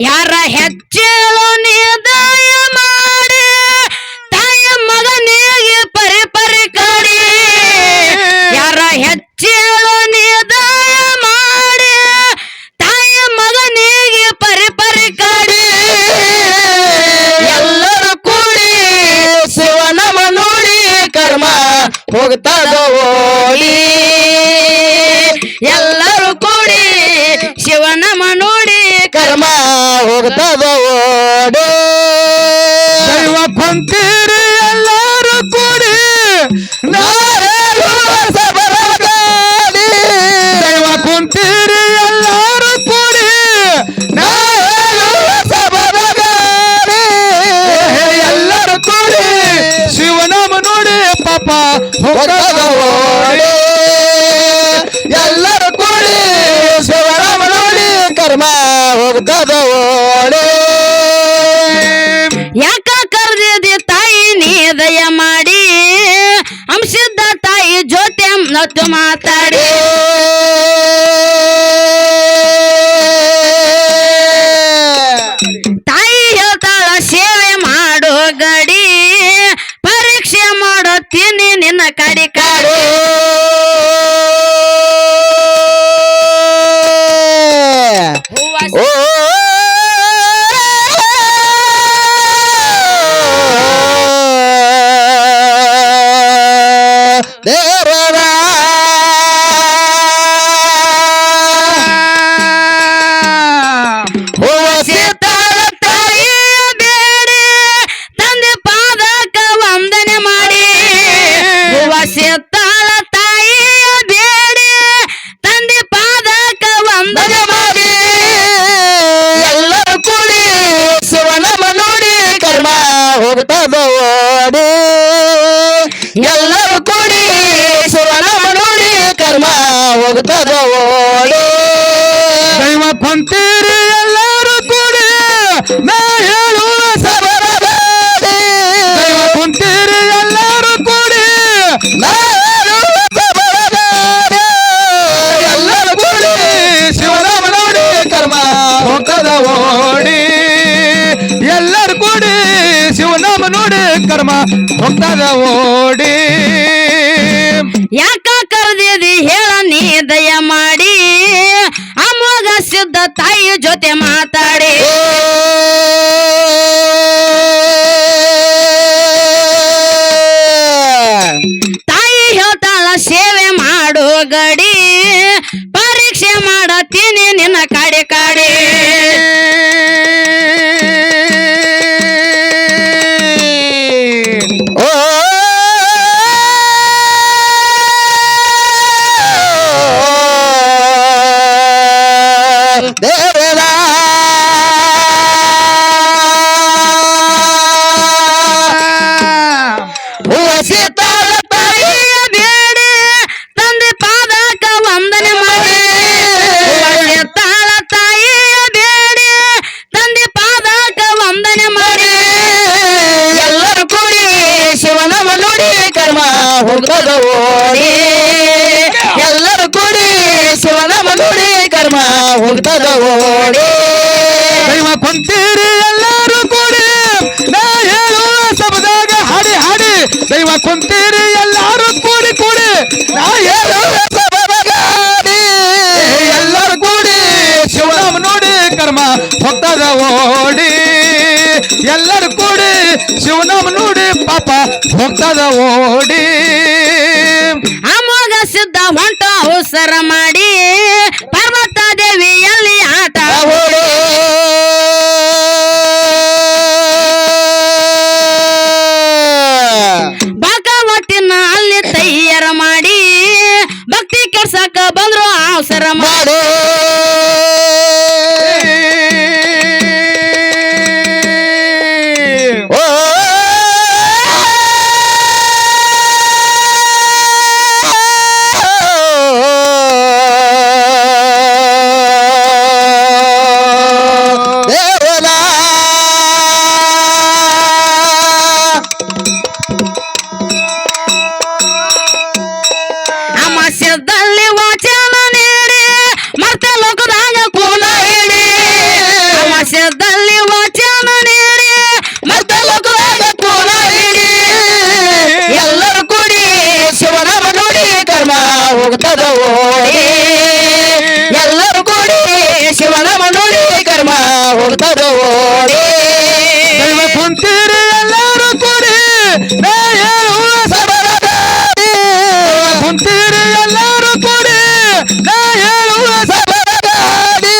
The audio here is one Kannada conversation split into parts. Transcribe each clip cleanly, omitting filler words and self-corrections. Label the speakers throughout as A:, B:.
A: ಯಾರ ಹೆಚ್ಚೇಳು ನೀ ದಯ ಮಾಡಿ ತಾಯ ಮಗನಿಗೆ ಪರಿ ಪರಿ ಕಾಡಿ ಯಾರ ಹೆಚ್ಚೇಳು ನೀ ದಯ ಮಾಡಿ ತಾಯ ಮಗನಿಗೆ ಪರಿ ಪರಿ ಕಾಡಿ
B: ಎಲ್ಲರೂ ಕೂಡಿ ಶಿವನಮ ನೋಡಿ ಕರ್ಮ ಹೋಗ್ತದ ಓಡಿ
A: ಎಲ್ಲರೂ ಕೂಡಿ ಶಿವನಮ ನೋಡಿ
B: ಕರ್ಮ ಹೋಗ್ತದ ಓಡಿ
C: ದೈವ ಕೊಂತೀರಿ ಎಲ್ಲರೂ ಕೂಡಿ
B: ಸಬರಗಾಡಿ
C: ದೈವ ಕುಂತೀರಿ ಎಲ್ಲರೂ ಕೂಡಿ
B: ಸಬರಗಾಡಿ
C: ಎಲ್ಲರೂ ಕೂಡಿ ಶಿವನಾಮ ನೋಡಿ ಪಾಪ
B: ಹೋಗ್ತದ ಓಡಿ ಎಲ್ಲರೂ ಕೂಡಿ ಶಿವರಾಮ ನೋಡಿ ಕರ್ಮ ಹೋಗ್ತದ ಓಡಿ
A: ಯಾಕ ಕರೆದಿದೆ ತಾಯಿ ನೀ ದಯ ಮಾಡಿ ಅಂಶಿದ್ದ ತಾಯಿ ಜೊತೆ ನತ್ತು ಮಾತಾಡಿ ತಾಯಿ ಹೇಳ್ತಾಳ ಸೇವೆ ಮಾಡೋ ಗಡಿ ಪರೀಕ್ಷೆ ಮಾಡುತ್ತೀನಿ ನಿನ್ನ ಕಡಿ ಕಾಡಿ
B: ಓ ದೇವರ
A: ಸೀತಾಳ ತಾಯಿ ಬೇಡಿ ತಂದೆ ಪಾದಕ ವಂದನೆ ಮಾಡಿ ಸೀತಾಳ ತಾಯಿ ಬೇಡಿ ತಂದೆ ಪಾದಕ ವಂದನೆ ಮಾಡಿ
B: ಎಲ್ಲರೂ ಕೂಡಿ ಶಿವನಮ ನೋಡಿ ಕರ್ಮ ಹೋಗ್ತದ ಓಡಿ ಎಲ್ಲರೂ ಕೂಡಿ ಶಿವನಮ ನೋಡಿ ಕರ್ಮ ಹೋಗ್ತದ ಓಡಿ
C: ದೈವ ಕೊಂತೀರಿ ಎಲ್ಲರೂ ಕೂಡಿ ನಾ ಹೇಳುವ
B: ಸಬರಗಾಡಿ
C: ದೈವ ಕುಂತೀರಿ ಎಲ್ಲರೂ ಕೂಡಿ
B: ನಾ ಹೇಳುವ ಸಬರಗಾಡಿ ಎಲ್ಲರೂ ಕೂಡಿ
C: ಶಿವನಾಮ ನೋಡಿ
B: ಕರ್ಮ
C: ಹೋಗ್ತದ ಓಡಿ ಎಲ್ಲರೂ ಕೂಡಿ ಶಿವನಾಮ ನೋಡಿ ಕರ್ಮ ಹೋಗ್ತದ ಓಡಿ
A: ಯಾಕ ಕರೆದಿದಿ ಹೇಳ ನೀ ದಯ ಮಾಡಿ ಅಮೋಘ ಸಿದ್ಧ ತಾಯಿ ಜೊತೆ ಮಾತಾಡಿ ತಾಯಿ ಹೇಳ್ತಾಳ ಸೇವೆ ಮಾಡೋ ಗಡಿ ಪರೀಕ್ಷೆ ಮಾಡತೀನಿ ನಿನ್ನ ಕಾಡಿ ಕಾಡಿ
B: ಓ ದೇವರ ಸೀತಾಳ ತಾಯಿಯ
A: ಬೇಡಿ ತಂದೆ ಪಾದಕ ವಂದನೆ ಮಾಡಿ ತಾಳ ತಾಯಿಯ ಬೇಡಿ ತಂದೆ ಪಾದಕ ವಂದನೆ ಮಾಡಿ
B: ಎಲ್ಲರೂ ಕೂಡಿ ಶಿವನಮ ನೋಡಿ ಕರ್ಮ ಹೋಗ್ತದ ಓಡಿ ಎಲ್ಲರೂ ಕೂಡಿ ಶಿವನಮ ನೋಡಿ ಕರ್ಮ ಹೋಗ್ತದ ಓಡಿ
C: ದೈವ ಕೊಂತೀರಿ ಎಲ್ಲರೂ ಕೂಡಿ ನಾ ಹೇಳುವ ಸಬದಾಗ ಹಾಡಿ ಹಾಡಿ ದೈವ ಕೊಂತೀರಿ ಎಲ್ಲರೂ ಕೂಡಿ ಕೂಡಿ ನಾ ಹೇಳುವ
B: ಸಬರಗಾಡಿ
C: ಎಲ್ಲರೂ ಕೂಡಿ ಶಿವನಾಮ ನೋಡಿ ಕರ್ಮ ಹೋಗ್ತದ ಓಡಿ ಎಲ್ಲರೂ ಕೂಡಿ ಶಿವನಾಮ ನೋಡಿ ಪಾಪ ಹೋಗ್ತದ ಓಡಿ
A: ಅಮೋಘ ಸಿದ್ಧ ಹೊಂಟ ಅವಸರ ಮಾಡಿ ಪರ್ವತ ದೇವಿಯಲ್ಲಿ ಆಟ
B: ಓಡಿ
A: ಭಗವತಿನ ಅಲ್ಲಿ ತಯ್ಯಾರ ಮಾಡಿ ಭಕ್ತಿ ಕೆಡ್ಸಕ ಬಂದ್ರು ಅವಸರ ಮಾಡಿ
B: ಮಾಡಿ ಓ ಹೋಗ್ತದ ಓಡಿ ಎಲ್ಲರೂ ಕೂಡಿ ಶಿವನಾಮ ನೋಡಿ ಕರ್ಮ ಹೋಗ್ತದ ಓಡಿ
C: ದೈವ ಕುಂತೀರಿ ಎಲ್ಲರೂ ಕೂಡಿ ನಾ ಹೇಳುವ
B: ಸಬರಗಾಡಿ
C: ಕುಂತೀರಿ ಎಲ್ಲರೂ ಕೂಡಿ ನಾ ಹೇಳುವ
B: ಸಬರಗಾಡಿ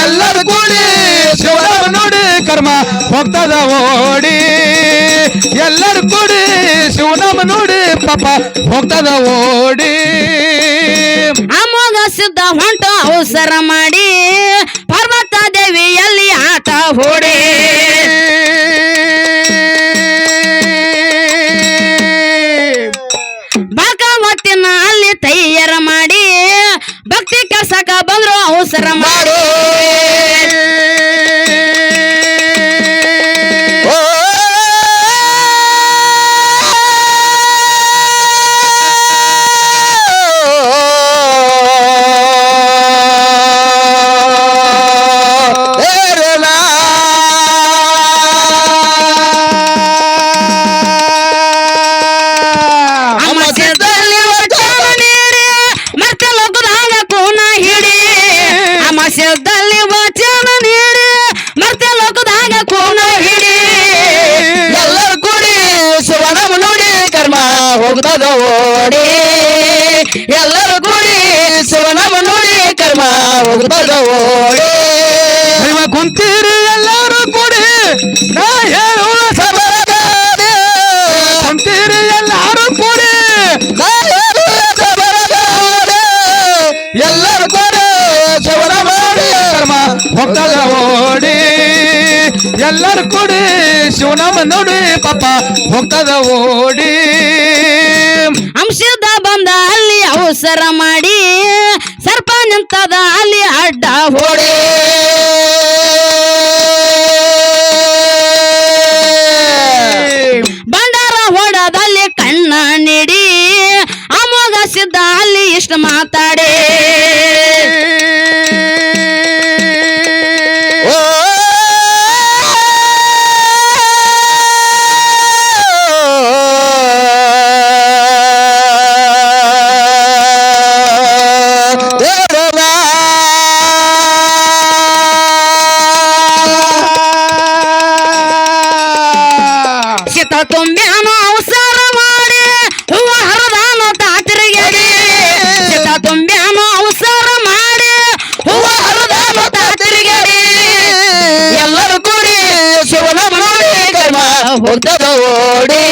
C: ಎಲ್ಲರೂ ಕೂಡಿ ಶಿವನಾಮ ನೋಡಿ ಕರ್ಮ ಹೋಗ್ತದ ಓಡಿ ಎಲ್ಲರೂ ಕೂಡಿ ಶಿವನಾಮ ನೋಡಿ ಪಾಪ ಹೋಗ್ತದ ಓಡಿ
A: ಅಮೋಘ ಸಿದ್ಧ ಹೊಂಟ ಅವಸರ ಮಾಡಿ ಪಾರ್ವತ ದೇವಿಯಲ್ಲಿ ಆಟ ಹೂಡಿ ಭಾಗವತಿನ ಅಲ್ಲಿ ತಯಾರ ಮಾಡಿ ಭಕ್ತಿ ಕೆಲ್ಸಕ ಬಂದ್ರು ಅವಸರ ಮಾಡಿ ಅಮಾಸ್ಯದಲ್ಲಿ ವಚನ ನೀಡಿ ಮತ್ತೆ ಲೋಕದಾಗ ಕೂನ ಹಿಡಿ ಅಮಾಸ್ಯದಲ್ಲಿ ವಚನ ನೀಡಿ ಮತ್ತೆ ಲೋಕದಾಗ ಕೂನ ಹಿಡಿ
B: ಎಲ್ಲರೂ ಕೂಡಿ ಶಿವನಾಮ ನೋಡಿ ಕರ್ಮ ಹೋಗ್ತದ ಓಡಿ ಎಲ್ಲರೂ ಕೂಡಿ ಶಿವನಾಮ ನೋಡಿ ಕರ್ಮ ಹೋಗ್ತದ ಓಡಿ
C: ದೈವ ಕುಂತೀರಿ ಎಲ್ಲರೂ ಕೂಡಿ ನಾ ಹೇಳುವ
B: ಸಬರಗಾಡಿ
C: ಕುಂತೀರಿ ಎಲ್ಲರೂ ಕೂಡಿ
B: ಸಬರಗಾಡಿ ಎಲ್ಲರೂ ಕೂಡಿ ಶಿವನಾಮ ನೋಡಿ
C: ಕರ್ಮ ಹೋಗ್ತದ ಓಡಿ ಎಲ್ಲರೂ ಕೂಡಿ ಶಿವನಾಮ ನೋಡಿ ಪಾಪ ಹೋಗ್ತದ ಓಡಿ
A: ಅಂಶದ ಬಂದ ಅಲ್ಲಿ ಅವಸರ ಮಾಡಿ ಸರ್ಪ ನಿಂತದ ಅಲ್ಲಿ ಅಡ್ಡ
B: ಓಡಿ
A: ಬಂಡಾರ ಹೊಡದಲ್ಲಿ ಕಣ್ಣ ನೀಡಿ ಅಮೋಘ ಸಿದ್ಧ ಅಲ್ಲಿ ಇಷ್ಟ ಮಾತಾಡಿ
B: ಓ
A: ಸಿತ ತುಂಬ್ಯಾನು ಅವಸರ ಮಾಡಿ ಹೂವ ಹರಿದಾನು ತಾತಿರಿಗೇಡಿ ಸಿತ ತುಂಬ್ಯಾನು ಅವಸರ ಮಾಡಿ ಹೂವ ಹರಿದಾನು ತಾತಿರಿಗೇಡಿ
B: ಎಲ್ಲರೂ ಕೂಡಿ ಶಿವನಾಮ ನೋಡಿ ಕರ್ಮ ಹೋಗ್ತದ ಓಡಿ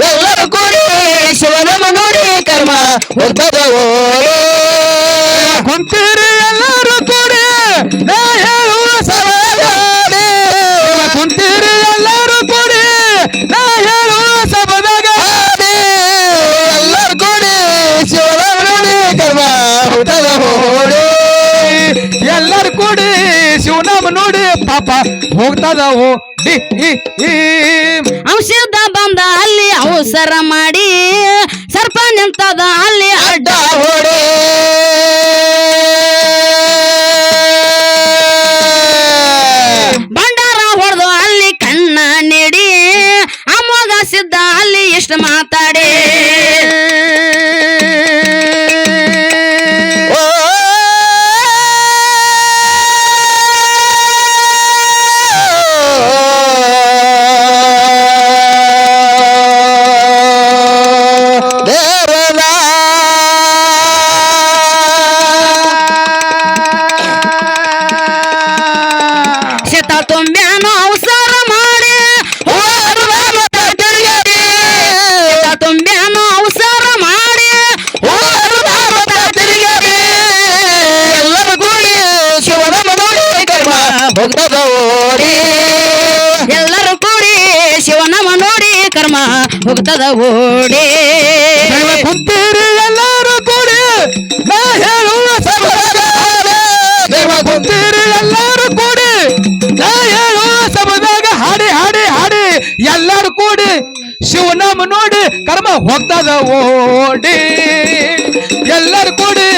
B: ಎಲ್ಲರೂ ಕೂಡಿ ಶಿವನಾಮ ನೋಡಿ ಕರ್ಮ ಹೋಗ್ತದ ಓಡಿ
C: ಕುಂತೀರಿ ಎಲ್ಲರೂ ಕೂಡಿ ನಾ ಹೇಳುವ
B: ಸಬರಗಾಡಿ
C: ಕುಂತೀರಿ ಎಲ್ಲರೂ ಕೂಡಿ ನಾ ಹೇಳುವ ಸಬದಾಗ
B: ಆಡಿ ಎಲ್ಲರೂ ಕೂಡಿ ಶಿವನಾಮ ನೋಡಿ ಕರ್ಮ ಹೋಗ್ತದ ಓಡಿ
C: ಎಲ್ಲರೂ ಕೂಡಿ ಶಿವನಾಮ ನೋಡಿ ಪಾಪ ಹೋಗ್ತದ ಓಡಿ
A: ಔಷಧ ಬಂದ ಅಲ್ಲಿ ಅವಸರ ಮಾಡಿ ಸರ್ಪ ನಿಂತದ ಅಲ್ಲಿ ಅಡ್ಡ
B: ಅಡ್ಡ ಓಡಿ
A: ಬಂಡಾರ ಹೊಡೆದು ಅಲ್ಲಿ ಕಣ್ಣ ನೀಡಿ ಅಮೋಘ ಸಿದ್ಧ ಅಲ್ಲಿ ಇಷ್ಟ ಮಾತಾಡಿ
B: ಓ ದೇವರ
A: ಸಿತ ತುಂಬ್ಯಾನು ಅವಸರ ಮಾಡಿ ಸಿತ ತುಂಬ್ಯಾನು ಅವಸರ ಮಾಡಿ
B: ಎಲ್ಲರೂ ಕೂಡಿ ಶಿವನಾಮ ನೋಡಿ ಕರ್ಮ ಹೋಗ್ತದ ಓಡಿ
A: ಎಲ್ಲರೂ ಕೂಡಿ ಶಿವನಾಮ ನೋಡಿ ಕರ್ಮ ಹೋಗ್ತದ ಓಡಿ
C: ದೈವ ಕುಂತೀರಿ ಎಲ್ಲರೂ ಕೂಡಿ ನಾ ಹೇಳುವ
B: ಸಬರಗಾಡಿ
C: ದೈವ ಕುಂತೀರಿ ಎಲ್ಲರೂ ಕೂಡಿ ನಾ ಹೇಳುವ ಸಬದಾಗ ಹಾಡಿ ಹಾಡಿ ಹಾಡಿ ಎಲ್ಲರೂ ಕೂಡಿ ಶಿವನಾಮ ನೋಡಿ ಕರ್ಮ ಹೋಗ್ತದ ಓಡಿ ಎಲ್ಲರೂ ಕೂಡಿ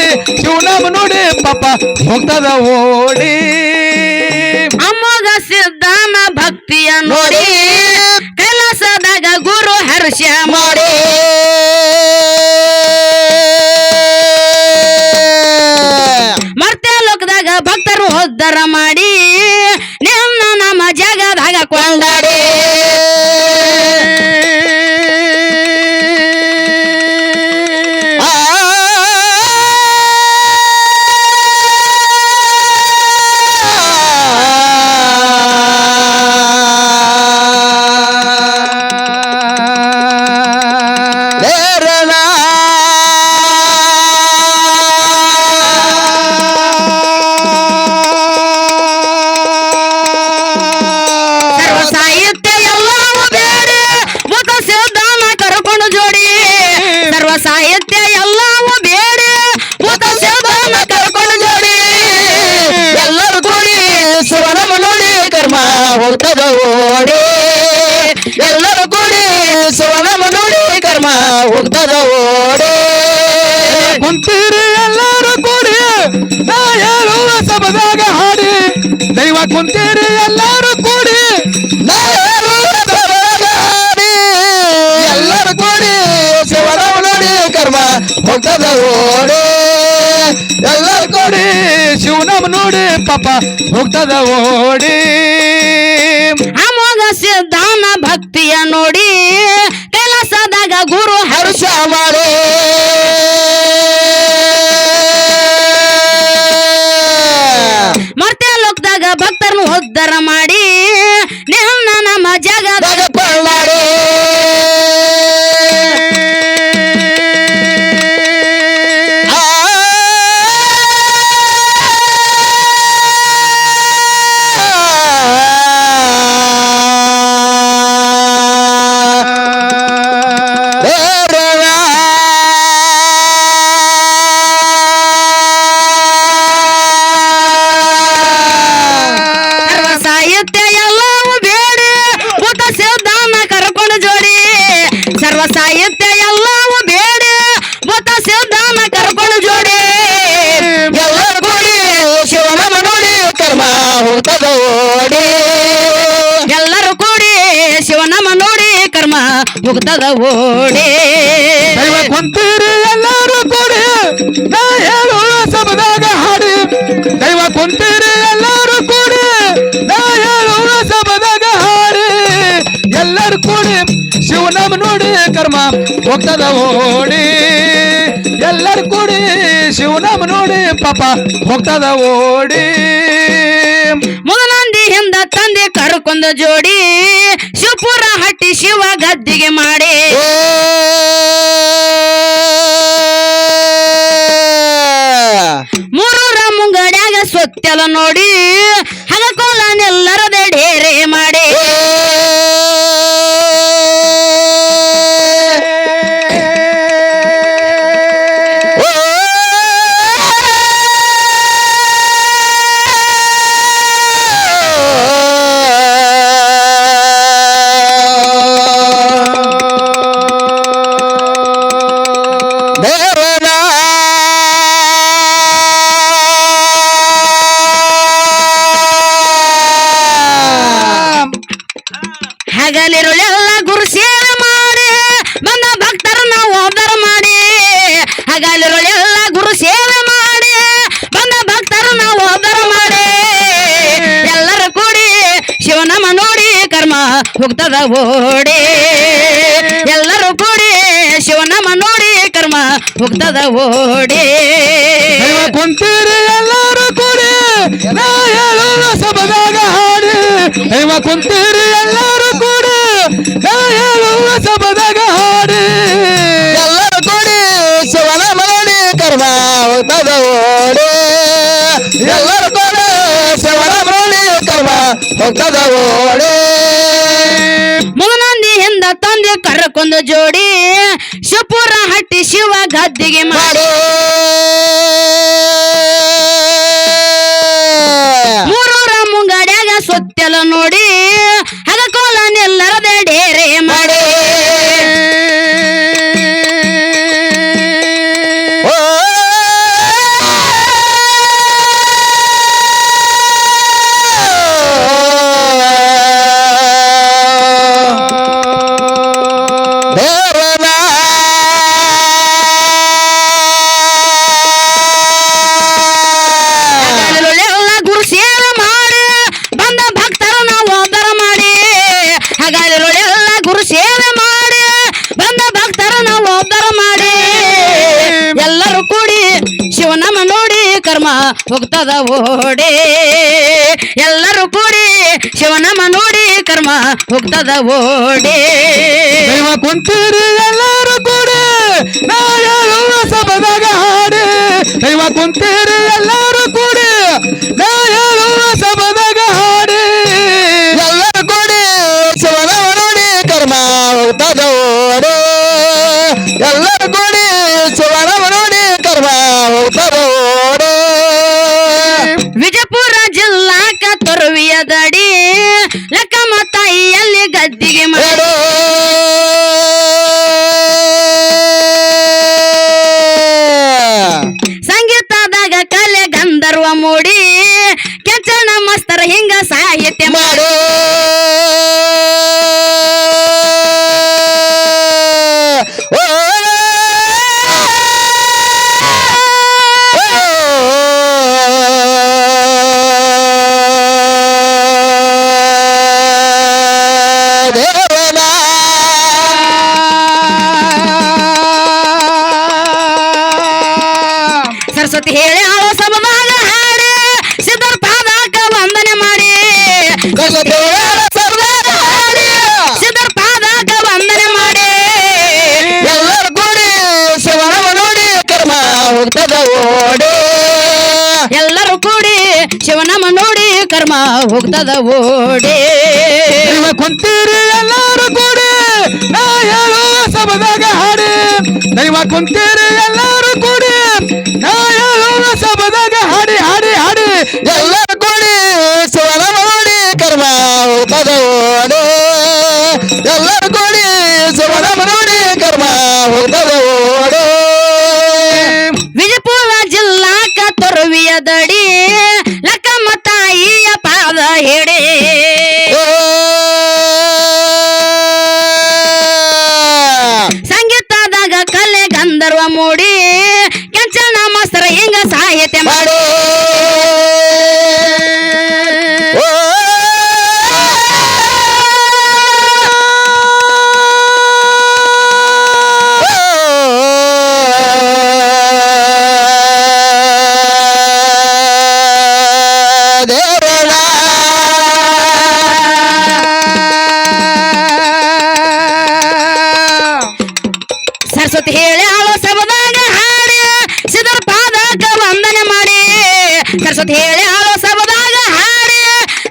C: ಶಿವನಾಮ ನೋಡಿ ಪಾಪ ಹೋಗ್ತದ ಓಡಿ
A: ಅಮೋಘ ಸಿದ್ಧಾನ ಭಕ್ತಿಯ ನೋಡಿ ಕೈಲಾಸದಾಗ ಗುರು ಹರ್ಷ
B: ಮಾಡಿ ಕೊಂಡಾಡಿ
A: ಸಾಹಿತ್ಯ ಎಲ್ಲವೂ ಬೇಡಿ ಭೂತ ಸಿದ್ಧಾನ ಕರ್ಕೊಂಡು ಜೋಡಿ
B: ಎಲ್ಲರೂ ಕೂಡಿ ಶಿವನಮ ನೋಡಿ ಕರ್ಮ ಹೋಗ್ತದ ಓಡಿ ಎಲ್ಲರೂ ಕೂಡಿ ಶಿವನಮ ನೋಡಿ ಕರ್ಮ ಹೋಗ್ತದ ಓಡಿ
C: ಕುಂತೀರಿ ಎಲ್ಲರೂ ಕೂಡಿ ನಾ ಹೇಳುವ ಸಬದಾಗ ಹಾಡಿ ದೈವ ಕುಂತೀರಿ ಎಲ್ಲರೂ ಕೂಡಿ
B: ನಾ ಹೇಳುವ ಸಬದಾಗ ಹಾಡಿ ಎಲ್ಲರೂ ಕೂಡಿ ಶಿವನಮ ನೋಡಿ ಕರ್ಮ ಹೋಗ್ತದ ಓಡಿ ಎಲ್ಲರೂ ಕೂಡಿ
C: ಶಿವನಮ್ಮ ನೋಡಿ ಪಾಪ ಹೋಗ್ತದ ಓಡಿ
A: ಅಮೋಘ ಸಿದ್ಧಾನ ಭಕ್ತಿಯ ನೋಡಿ ಕೈಲಾಸದಾಗ ಗುರು
B: ಹರ್ಷ ಮಾಡಿ
A: ಮರ್ತ್ಯ ಲೋಕದಾಗ ಭಕ್ತರನ್ನು ಉದ್ಧಾರ ಮಾಡಿ ನಿನ್ನ ನಮ್ಮ ಜಗದಾಗ
B: ಕೊಂಡಾಡಿ
A: ಸಾಹಿತ್ಯ ಎಲ್ಲವೂ ಬೇಡಿ ಭೂತ ಸಿದ್ಧಾನ ಕರ್ಕೊಂಡು ಜೋಡಿ ಸರ್ವ ಸಾಹಿತ್ಯ ಎಲ್ಲವೂ ಬೇಡಿ ಭೂತ ಸಿದ್ಧಾನ ಕರ್ಕೊಂಡು ಜೋಡಿ
B: ಎಲ್ಲರೂ ಕೂಡಿ ಶಿವನಮ ನೋಡಿ ಕರ್ಮ ಹೋಗ್ತದ ಓಡಿ
A: ಎಲ್ಲರೂ ಕೂಡಿ ಶಿವನಮ ನೋಡಿ ಕರ್ಮ ಮುಗ್ತದ ಓಡಿ
C: ದೈವ ಕುಂತೀರಿ ಎಲ್ಲರೂ ಕೂಡಿ ನಾ ಹೇಳುವ ಸಬದಾಗ ಹಾಡಿ ದೈವ ಕುಂತೀರಿ ಎಲ್ಲರೂ ಕೂಡಿ ನಾ ಹೇಳುವ ಸಬದಾಗ ಹಾಡಿ ಎಲ್ಲರೂ ಕೂಡಿ ಶಿವನಮ್ಮ ನೋಡಿ ಕರ್ಮ ಹೋಗ್ತದ ಓಡಿ ಎಲ್ಲರೂ ಕೂಡಿ ಶಿವನಮ್ಮ ನೋಡಿ ಪಾಪ ಹೋಗ್ತದ ಓಡಿ
A: ಮುಗನಂದಿ ಹಿಂದ ತಂದೆ ಕರ್ಕೊಂಡ ಜೋಡಿ ಶಿವಪುರ ಹಟ್ಟಿ ಶಿವ ಗದ್ದಿಗೆ ಮಾಡಿ ಮೂರೂರ ಮುಂಗಡ್ಯಾಗ ಸೊತ್ತೆಲ ನೋಡಿ ಹಗಕೋಲನೆಲ್ಲರದ ಡೇರೆ ಮಾಡಿ ಹಗಲಿರುಳೆಲ್ಲ ಗುರು ಸೇವೆ ಮಾಡಿ ಬಂದ ಭಕ್ತರ ನಾವು ಉದ್ಧಾರ ಮಾಡಿ ಹಗಲಿರುಳೆಲ್ಲ ಗುರು ಸೇವೆ ಮಾಡಿ ಬಂದ ಭಕ್ತರ ನಾವು ಉದ್ಧಾರ ಮಾಡಿ ಎಲ್ಲರೂ ಕೂಡಿ ಶಿವನಮ ನೋಡಿ ಕರ್ಮ ಹೋಗ್ತದ ಓಡಿ ಎಲ್ಲರೂ ಕೂಡಿ ಶಿವನಮ ನೋಡಿ ಕರ್ಮ ಹೋಗ್ತದ ಓಡಿ
C: ದೈವ ಕುಂತೀರಿ ಎಲ್ಲರೂ ಕೂಡಿ ನಾ ಹೇಳುವ ಸಬದಾಗ ಹಾಡಿ ದೈವ ಕುಂತೀರಿ ಎಲ್ಲರೂ ಕೂಡಿ ನಾ ಹೇಳುವ ಸಬದಾಗ ಹಾಡಿ
B: ಎಲ್ಲರೂ ಕೂಡಿ ಶಿವನಮ ನೋಡಿ ಕರ್ಮ ಹೋಗ್ತದ ಓಡಿ ಎಲ್ಲರೂ ಕೂಡಿ ಶಿವನಮ ನೋಡಿ ಕರ್ಮ ಹೋಗ್ತದ ಓಡಿ
A: ಮುಗನಂದಿ ಹಿಂದ ತಂದೆ ಕರ್ಕೊಂಡ ಜೋಡಿ ಶಿವಪುರ ಹಟ್ಟಿ ಶಿವ ಗದ್ದಿಗೆ ಮಾಡಿ ಮೂರೂರ ಮುಂಗಡ್ಯಾಗ ಸೊತ್ತೆಲ ನೋಡಿ ಹಗಕೋಲನೆಲ್ಲರದ ಡೇರೆ ಮಾಡಿ ಹಗಲಿರುಳೆಲ್ಲ ಗುರು ಸೇವೆ ಮಾಡಿ ಬಂದ ಭಕ್ತರ ನಾವು ಉದ್ಧಾರ ಮಾಡಿ ಹೋಗ್ತದ ಓಡಿ ಎಲ್ಲರೂ ಕೂಡಿ ಶಿವನಾಮ ನೋಡಿ ಕರ್ಮ ಹೋಗ್ತದ ಓಡಿ
C: ದೈವ ಕುಂತೀರಿ ಎಲ್ಲರೂ ಕೂಡಿ ನಾ ಹೇಳುವ ಸಬದಾಗ ಹಾಡಿ ದೈವ ಕುಂತೀರಿ ಎಲ್ಲರೂ ಕೂಡಿ ನಾ ಹೇಳುವ ಸಬದಾಗ ಹಾಡಿ
B: ಎಲ್ಲರೂ ಕೂಡಿ ಶಿವನಾಮ ನೋಡಿ ಕರ್ಮ ಹೋಗ್ತದ ಓಡಿ ಎಲ್ಲರೂ ಕೂಡಿ ಶಿವನಾಮ ನೋಡಿ ಕರ್ಮ ಹೋಗ್ತದ ಓಡಿ
A: ವಿಜಯಪುರ ಜಿಲ್ಲಾಕ ತೊರವಿಯ ದಡಿ ಲಕ್ಕಮ್ಮ ತಾಯಿಯಲ್ಲಿ ಗದ್ದಿಗೆ ಮಾಡಿ ಸಂಗೀತದಾಗ ಕಲೆ ಗಂಧರ್ವ ಮೂಡಿ ಕೆಂಚನ ಮಸ್ತರ ಹಿಂಗ ಸಾಹಿತ್ಯ ಮಾಡಿ ಸರಸ್ವತಿ ಹೇಳಿ ಆಳೋ ಸಮದಾಗ ಹಾಡಿ ಸಿದ್ಧರ ಪಾದಕ ವಂದನೆ ಮಾಡಿ ಸಿದ್ಧರ ಪಾದಕ ವಂದನೆ ಮಾಡಿ
B: ಎಲ್ಲರೂ ಕೂಡಿ ಶಿವನಾಮ ನೋಡಿ ಕರ್ಮ ಹೋಗ್ತದ ಓಡಿ
A: ಎಲ್ಲರೂ ಕೂಡಿ ಶಿವನಾಮ ನೋಡಿ ಕರ್ಮ ಹೋಗ್ತದ ಓಡಿ
C: ದೈವ ಕುಂತೀರಿ ಎಲ್ಲರೂ ಕೂಡಿ ನಾ ಹೇಳುವ ಸಬದಾಗ ಹಾಡಿ ದೈವ ಕುಂತೀರಿ ಎಲ್ಲರೂ ಕೂಡಿ ನಾ ಹೇಳುವ ಸಬದಾಗ ಹಾಡಿ ಹಾಡಿ ಹಾಡಿ
B: ಎಲ್ಲರೂ ಕೂಡಿ ಶಿವನಾಮ ನೋಡಿ ಕರ್ಮ ಹೋಗ್ತದ ಓಡಿ ಎಲ್ಲರೂ ಕೂಡಿ ಶಿವನಾಮ ನೋಡಿ ಕರ್ಮ ಹೋಗ್ತದ ಓಡಿ
A: ವಿಜಯಪುರ ಜಿಲ್ಲಾಕ ತೊರವಿಯ ದಡಿ ಲಕ್ಕಮ್ಮ ತಾಯಿಯ ಪಾದ ಹಿಡಿ ಸಂಗೀತದಾಗ ಕಲೆ ಗಂಧರ್ವ ಮೂಡಿ ಕೆಂಚನ ಮಸ್ತರ ಹಿಂಗ ಸಾಹಿತ್ಯ ಮಾಡಿ ಸರಸ್ವತಿ ಹೇಳಿ ಆಳೋ ಸಬದಾಗ ಹಾಡಿ ಸಿದ್ಧರ ಪಾದಕ ವಂದನೆ ಮಾಡಿ ಸರಸ್ವತಿ ಹೇಳಿ ಆಳೋ ಸಬದಾಗ ಹಾಡಿ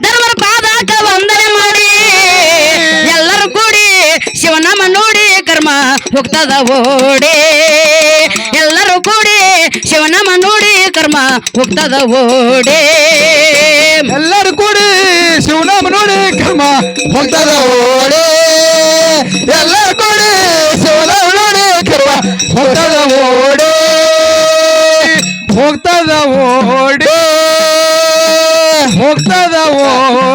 A: ಧರ್ಮರ ಪಾದಕ ವಂದನೆ ಮಾಡಿ ಎಲ್ಲರೂ ಕೂಡಿ ಶಿವನಾಮ ನೋಡಿ ಕರ್ಮ ಹೋಗ್ತದ ಓಡಿ ಎಲ್ಲರೂ ಕೂಡಿ ಶಿವನಾಮ ನೋಡಿ ಕರ್ಮ ಹೋಗ್ತದ ಓಡಿ
C: ಎಲ್ಲರೂ ಕೂಡಿ ಶಿವನಾಮ ನೋಡಿ ಕರ್ಮ
B: ಹೋಗ್ತದ ಓಡಿ ಎಲ್ಲರೂ ಕೂಡಿ ಶಿವನಾಮ ನೋಡಿ ಕರ್ಮ ಹೋಗ್ತದ ಓಡಿ
C: ಹೋಗ್ತದ ಓಡಿ ಹೋಗ್ತದ ಓಡಿ